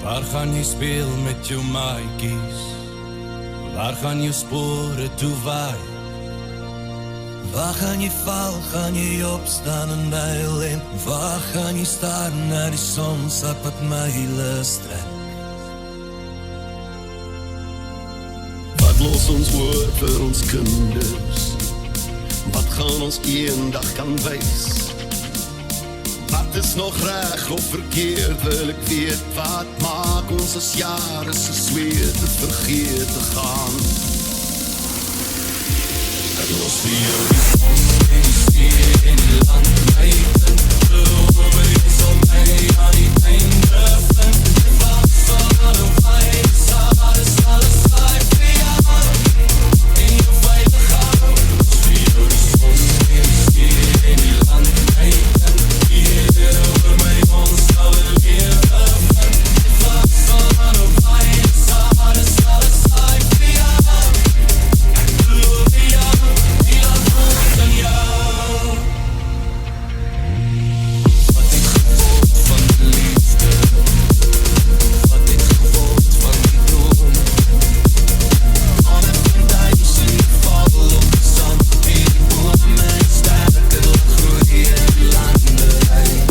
Waar gaan jy speel met jou maatjies? Waar gaan jou spore toe waai? Waar gaan jy val, gaan jy opstaan en buil en waar gaan jy staan na die sonsak wat myle strek? Wat los ons oor vir ons kinders? Wat gaan ons eendag kan wys? Wat is nog reg of verkeerd, wil ek weet. Wat maak ons as jare so sweer te vergeet te gaan? Ek los vir jou die son en die see en die land. My kind, geloof my, jy sal my aan die einde vind. Wat sal nou wees, alles vyf vir jou en jou veilig hou. Los vir jou die son en die see en die land. My kind, over my ons sal lewe vind. Wat sal nou wees, alles vyf vir jou. Ek geloof in jou, die laat ons in jou. Wat het geword van die liefde? Wat het geword van die droom? Al het van duisend val op die sand. Die bome sterker groei in landerij.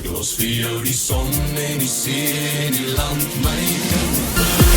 Los vir jou die son en die see en die land, my kind.